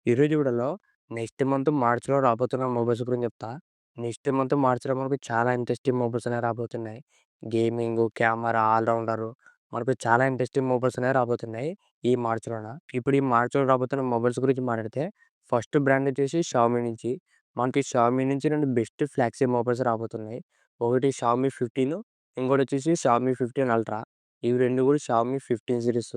ఈరోజు వీడియోలో next month మార్చ్‌లో రాబోతున్న మొబైల్స్ గురించి చెప్తా. నెక్స్ట్ మంత్ మార్చ్‌లో మనకు చాలా ఇంట్రెస్టింగ్ మొబైల్స్ అనేవి రాబోతున్నాయి. గేమింగు, కెమెరా, ఆల్ రౌండరు మనకు చాలా ఇంట్రెస్టింగ్ మొబైల్స్ అనేవి రాబోతున్నాయి ఈ మార్చ్‌లోన. ఇప్పుడు ఈ మార్చ్‌లో రాబోతున్న మొబైల్స్ గురించి మాట్లాడితే ఫస్ట్ బ్రాండ్ వచ్చేసి షామీ నుంచి. మనకి షామీ నుంచి 2 బెస్ట్ ఫ్లాగ్షిప్ మొబైల్స్ రాబోతున్నాయి. ఒకటి షామీ 15, ఇంకోటి వచ్చేసి షామీ 15 అల్ట్రా. ఇవి 2 కూడా షామీ 15 సీరీస్.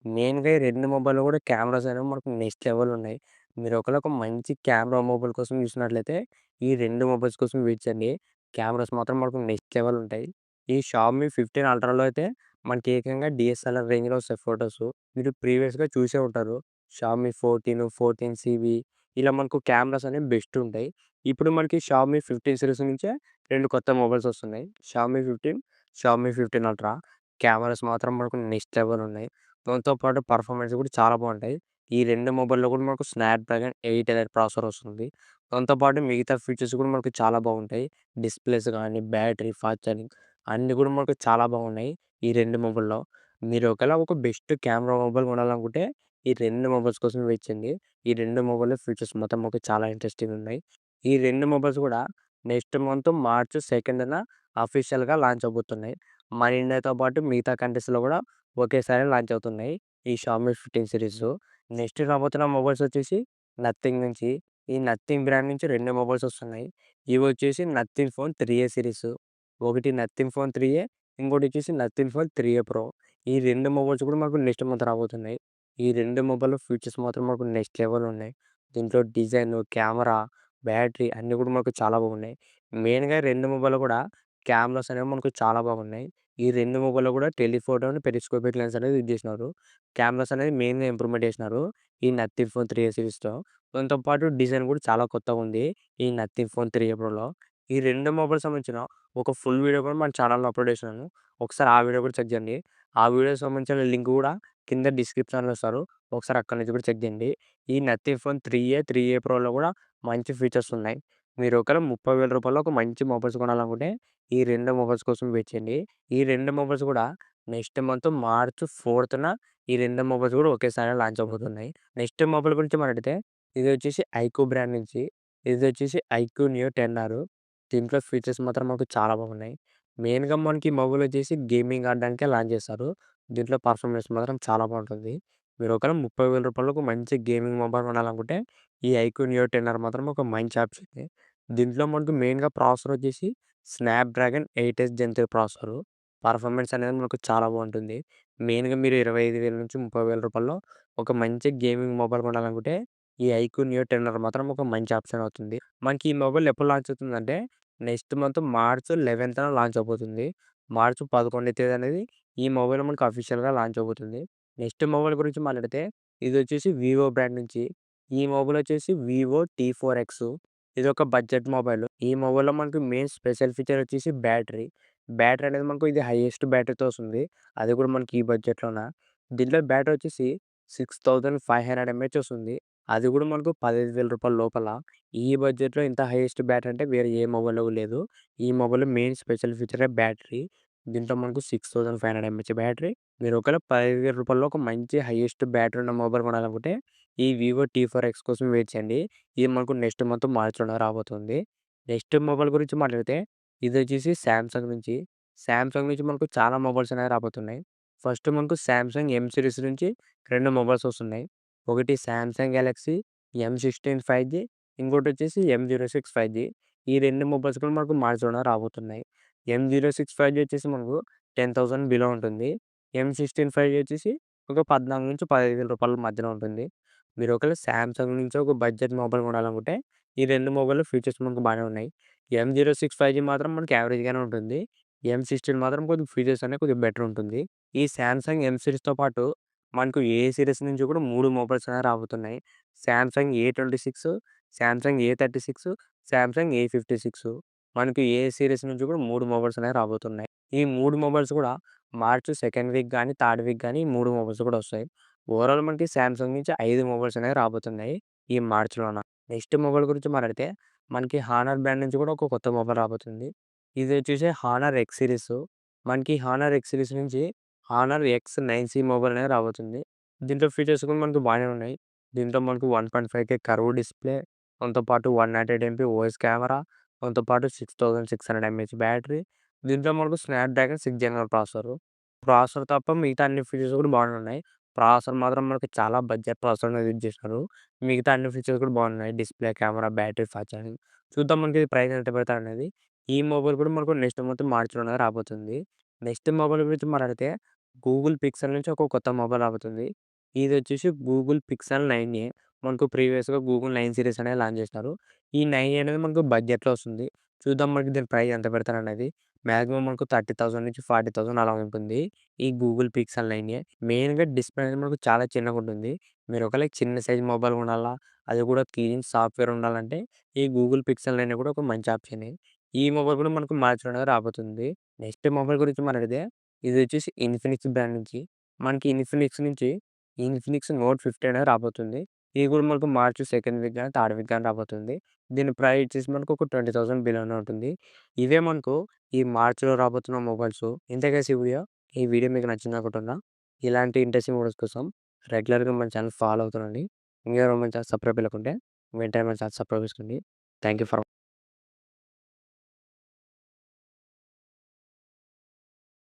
మెయిన్‌గా ఈ 2 మొబైల్‌లో కూడా కెమెరాస్ అనేవి మనకు నెక్స్ట్ లెవెల్ ఉన్నాయి. మీరు ఒకవేళ ఒక మంచి కెమెరా మొబైల్ కోసం చూసినట్లయితే ఈ 2 మొబైల్స్ కోసం వెయిట్ చేయండి. కెమెరాస్ మాత్రం మనకు నెక్స్ట్ లెవెల్ ఉంటాయి. ఈ షామీ 15 అల్ట్రాలో అయితే మనకి ఏకంగా డీఎస్ఎల్ఆర్ రేంజ్‌లో వస్తాయి ఫోటోసు. మీరు ప్రీవియస్‌గా చూసే ఉంటారు. షామీ 14, 14 సీబీ ఇలా మనకు కెమెరాస్ అనేవి బెస్ట్ ఉంటాయి. ఇప్పుడు మనకి షామీ 15 సీరీస్ నుంచే 2 కొత్త మొబైల్స్ వస్తున్నాయి. Xiaomi 15, Xiaomi 15 ultra. కెమెరాస్ మాత్రం మనకు నెక్స్ట్ లెవెల్ ఉన్నాయి. దాంతో పాటు పర్ఫార్మెన్స్ కూడా చాలా బాగుంటాయి. ఈ 2 మొబైల్‌లో కూడా మనకు స్నాప్‌డ్రాగన్ 8 ప్రాసెసర్ వస్తుంది. దాంతో పాటు మిగతా ఫీచర్స్ కూడా మనకు చాలా బాగుంటాయి. డిస్‌ప్లేస్ గానీ, బ్యాటరీ, ఫాస్ట్ ఛార్జింగ్ అన్నీ కూడా మనకు చాలా బాగున్నాయి ఈ 2 మొబైల్‌లో. మీరు ఒకవేళ ఒక బెస్ట్ కెమెరా మొబైల్ కొనాలనుకుంటే ఈ 2 మొబైల్స్ కోసం వెయిట్ చేయండి. ఈ 2 మొబైల్ ఫీచర్స్ మొత్తం మనకు చాలా ఇంట్రెస్టింగ్ ఉన్నాయి. ఈ 2 మొబైల్స్ కూడా నెక్స్ట్ మంత్ మార్చ్ 2న అఫీషియల్‌గా లాంచ్ అవబోతున్నాయి. మన ఇండియాతో పాటు మిగతా కంట్రీస్‌లో కూడా ఒకేసారి లాంచ్ అవుతున్నాయి. ఈ షామీ 15 సీరీసు. నెక్స్ట్ రాబోతున్న మొబైల్స్ వచ్చేసి నథింగ్ నుంచి. ఈ నథింగ్ బ్రాండ్ నుంచి 2 మొబైల్స్ వస్తున్నాయి. ఇవి వచ్చేసి నథింగ్ ఫోన్ 3ఏ సీరీసు. ఒకటి నథింగ్ ఫోన్ 3ఏ, ఇంకోటి వచ్చేసి నథింగ్ ఫోన్ 3ఏ ప్రో. ఈ 2 మొబైల్స్ కూడా మనకు నెక్స్ట్ మంత్ రాబోతున్నాయి. ఈ 2 మొబైల్ ఫీచర్స్ మాత్రం మనకు నెక్స్ట్ లెవెల్ ఉన్నాయి. దీంట్లో డిజైను, కెమెరా, బ్యాటరీ అన్నీ కూడా మనకు చాలా బాగున్నాయి. మెయిన్‌గా 2 మొబైల్‌లో కూడా కెమెరాస్ అనేవి మనకు చాలా బాగున్నాయి. ఈ 2 మొబైల్‌లో కూడా టెలిఫోటోని పెరిస్కోపిక్ లెన్స్ అనేది యూజ్ చేసినారు. కెమెరాస్ అనేది మెయిన్‌గా ఇంప్రూవ్‌మెంట్ చేసినారు. ఈ నథింగ్ ఫోన్ 3ఏ సీరీస్‌తో. దాంతో పాటు డిజైన్ కూడా చాలా కొత్తగుంది. ఈ నథింగ్ ఫోన్ 3ఏ ప్రోలో. ఈ 2 మొబైల్స్ సంబంధించిన ఒక ఫుల్ వీడియో కూడా మన ఛానెల్‌లో అప్‌లోడ్ చేసినాను. ఒకసారి ఆ వీడియో కూడా చెక్ చేయండి. ఆ వీడియోకి సంబంధించిన లింక్ కూడా కింద డిస్క్రిప్షన్‌లో ఇస్తారు. ఒకసారి అక్కడి నుంచి కూడా చెక్ చేయండి. ఈ నథింగ్ ఫోన్ 3ఏ, 3ఏ ప్రోలో కూడా మంచి ఫీచర్స్ ఉన్నాయి. మీరు ఒకవేళ రూ. 30,000 ఒక మంచి మొబైల్స్ కొనాలనుకుంటే ఈ 2 మొబైల్స్ కోసం వెయిట్ చేయండి. ఈ 2 మొబైల్స్ కూడా నెక్స్ట్ మంత్ మార్చ్ 4న ఈ 2 మొబైల్స్ కూడా ఒకేసారి లాంచ్ అవ్వబోతున్నాయి. నెక్స్ట్ మొబైల్ గురించి మాట్లాడితే ఇది వచ్చేసి ఐక్యూ బ్రాండ్ నుంచి. ఇది వచ్చేసి ఐక్యూ నియో 10R. దీంట్లో ఫీచర్స్ మాత్రం మనకు చాలా బాగున్నాయి. మెయిన్‌గా మనకి ఈ మొబైల్ వచ్చేసి గేమింగ్ ఆడడానికే లాంచ్ చేశారు. దీంట్లో పర్ఫార్మెన్స్ మాత్రం చాలా బాగుంటుంది. మీరు ఒకవేళ రూ. 30,000 మంచి గేమింగ్ మొబైల్ కొనాలనుకుంటే ఈ ఐక్యూ నియో 10R మాత్రం ఒక మంచి ఆప్షన్. దీంట్లో మనకు మెయిన్‌గా ప్రాసెసర్ వచ్చేసి స్నాప్‌డ్రాగన్ 8 జెన్ 3 ప్రాసెసరు. పర్ఫార్మెన్స్ అనేది మనకు చాలా బాగుంటుంది. మెయిన్‌గా మీరు 25,000-30,000 ఒక మంచి గేమింగ్ మొబైల్ కొనాలనుకుంటే ఈ ఐక్యూ నియో 10R మాత్రం ఒక మంచి ఆప్షన్ అవుతుంది. మనకి ఈ మొబైల్ ఎప్పుడు లాంచ్ అవుతుందంటే నెక్స్ట్ మంత్ మార్చ్ 11న లాంచ్ అవబోతుంది. మార్చ్ 11 తేదీ అనేది ఈ మొబైల్ మనకు అఫీషియల్‌గా లాంచ్ అవబోతుంది. నెక్స్ట్ మొబైల్ గురించి మాట్లాడితే ఇది వచ్చేసి వివో బ్రాండ్ నుంచి. ఈ మొబైల్ వచ్చేసి వివో టీ4ఎక్స్. ఇదొక బడ్జెట్ మొబైల్. ఈ మొబైల్‌లో మనకు మెయిన్ స్పెషల్ ఫీచర్ వచ్చేసి బ్యాటరీ. బ్యాటరీ అనేది మనకు ఇది హైయెస్ట్ బ్యాటరీతో వస్తుంది. అది కూడా మనకి ఈ బడ్జెట్‌లోన. దీంట్లో బ్యాటరీ వచ్చేసి 6500 ఎంహెచ్ వస్తుంది. అది కూడా మనకు రూ. 15,000 లోపల. ఈ బడ్జెట్‌లో ఇంత హైయెస్ట్ బ్యాటరీ అంటే వేరే ఏ మొబైల్‌లో లేదు. ఈ మొబైల్‌లో మెయిన్ స్పెషల్ ఫీచరే బ్యాటరీ. దీంట్లో మనకు 6500 ఎంహెచ్ బ్యాటరీ. మీరు ఒకవేళ రూ. 15,000 ఒక మంచి హైయెస్ట్ బ్యాటరీ ఉన్న మొబైల్ కొనాలనుకుంటే ఈ వివో టీ4ఎక్స్ కోసం వెయిట్ చేయండి. ఇది మనకు నెక్స్ట్ మంత్ మార్చ్‌లోనే రాబోతుంది. నెక్స్ట్ మొబైల్ గురించి మాట్లాడితే ఇదొచ్చేసి సామ్‌సంగ్ నుంచి. సామ్‌సంగ్ నుంచి మనకు చాలా మొబైల్స్ అనేవి రాబోతున్నాయి. ఫస్ట్ మనకు సామ్‌సంగ్ ఎం సీరీస్ నుంచి 2 మొబైల్స్ వస్తున్నాయి. ఒకటి సామ్‌సంగ్ గెలాక్సీ ఎం16 5జీ, ఇంకోటొచ్చేసి ఎం06 5జీ. ఈ 2 మొబైల్స్ కూడా మనకు మార్చ్‌లోనే రాబోతున్నాయి. ఎం06 5జీ వచ్చేసి మనకు 10,000 బిలో ఉంటుంది. ఎం16 5జీ వచ్చేసి ఒక 14,000-15,000 మధ్యలో ఉంటుంది. మీరు ఒకవేళ సామ్‌సంగ్ నుంచి ఒక బడ్జెట్ మొబైల్ కొనాలనుకుంటే ఈ 2 మొబైల్‌లో ఫీచర్స్ మనకు బానే ఉన్నాయి. ఎం06 5జీ మాత్రం మనకి యావరేజ్‌గానే ఉంటుంది. ఎం16 మాత్రం కొద్దిగా ఫీచర్స్ అనేవి కొద్దిగా బెటర్ ఉంటుంది. ఈ సామ్‌సంగ్ ఎం సీరీస్‌తో పాటు మనకు ఏ సీరీస్ నుంచి కూడా 3 మొబైల్స్ అనేవి రాబోతున్నాయి. సామ్‌సంగ్ ఏ26, సామ్‌సంగ్ ఏ36, సామ్‌సంగ్ ఏ56. మనకు ఏ సీరీస్ నుంచి కూడా 3 మొబైల్స్ అనేవి రాబోతున్నాయి. ఈ 3 మొబైల్స్ కూడా మార్చ్ సెకండ్ వీక్ గానీ, థర్డ్ వీక్ గానీ ఈ 3 మొబైల్స్ కూడా వస్తాయి. ఓవరాల్ మనకి సామ్‌సంగ్ నుంచి 5 మొబైల్స్ అనేవి రాబోతున్నాయి ఈ మార్చ్‌లోన. నెక్స్ట్ మొబైల్ గురించి మాట్లాడితే మనకి హానర్ బ్రాండ్ నుంచి కూడా ఒక కొత్త మొబైల్ రాబోతుంది. ఇది వచ్చేసి హానర్ ఎక్స్ సీరీస్. మనకి హానర్ ఎక్స్ సీరీస్ నుంచి హానర్ ఎక్స్ 9సి మొబైల్ అనేది రాబోతుంది. దీంట్లో ఫీచర్స్ కూడా మనకు బానే ఉన్నాయి. దీంట్లో మనకు 1.5K కర్వ్ డిస్‌ప్లే, దాంతో పాటు 198 ఎంపీ ఓఎస్ కెమెరా, దాంతో పాటు 6600 ఎంఏహెచ్ బ్యాటరీ. దీంట్లో మనకు స్నాప్‌డ్రాగన్ 6 జెన్ ప్రాసెసరు. ప్రాసెసర్ తప్ప మిగతా అన్ని ఫీచర్స్ కూడా బానే ఉన్నాయి. ప్రాసెసర్ మాత్రం మనకి చాలా బడ్జెట్ ప్రాసెసర్ అనేది యూజ్ చేసినారు. మిగతా అన్ని ఫీచర్స్ కూడా బాగున్నాయి. Display, camera, battery, fast charging. చూద్దాం మనకి ప్రైస్ ఎంత పెడతారనేది. ఈ మొబైల్ కూడా మనకు నెక్స్ట్ మంత్ మార్చ్‌లోనే రాబోతుంది. నెక్స్ట్ మొబైల్ గురించి మాట్లాడితే గూగుల్ పిక్సెల్ నుంచి ఒక కొత్త మొబైల్ రాబోతుంది. ఇదొచ్చేసి గూగుల్ పిక్సెల్ 9ఏ. మనకు ప్రీవియస్‌గా గూగుల్ 9 సీరీస్ అనేది లాంచ్ చేసినారు. ఈ 9 అనేది మనకు బడ్జెట్‌లో వస్తుంది. చూద్దాం మనకి దీని ప్రైస్ ఎంత పెడతారనేది. మాక్సిమం మనకు 30,000-40,000 అలా ఉంటుంది. ఈ గూగుల్ పిక్సెల్ 9ఏ. మెయిన్‌గా డిస్‌ప్లే అనేది మనకు చాలా చిన్నగుంటుంది. మీరు ఒకవేళ చిన్న సైజ్ మొబైల్ కొనాలా, అది కూడా క్లీన్ సాఫ్ట్‌వేర్ ఉండాలంటే ఈ గూగుల్ పిక్సెల్ 9 కూడా ఒక మంచి ఆప్షనే. ఈ మొబైల్ కూడా మనకు మార్చ్‌లోనే రాబోతుంది. నెక్స్ట్ మొబైల్ గురించి మాట్లాడితే ఇదొచ్చేసి ఇన్ఫినిక్స్ బ్రాండ్ నుంచి మనకి ఇన్ఫినిక్స్ నోట్ 50 అనేది రాబోతుంది. ఇది కూడా మనకు మార్చ్ సెకండ్ వీక్ గాని, థర్డ్ వీక్ గాని రాబోతుంది. దీని ప్రైస్ వచ్చేసి మనకు ఒక 20,000 బిలోనే ఉంటుంది. ఇవే మనకు ఈ మార్చ్‌లో రాబోతున్న మొబైల్స్. ఇంతే గైస్ ఈ వీడియో. ఈ వీడియో మీకు నచ్చిందనుకుంటున్నా. ఇలాంటి ఇంట్రెస్టింగ్ వీడియోస్ కోసం రెగ్యులర్‌గా మన ఛానల్ ఫాలో అవుతుండండి. ఇంకా మన ఛానల్ సబ్స్క్రైబ్ చేయకుంటే వెంటనే మన ఛానల్ సబ్స్క్రైబ్ చేసుకోండి. Thank you for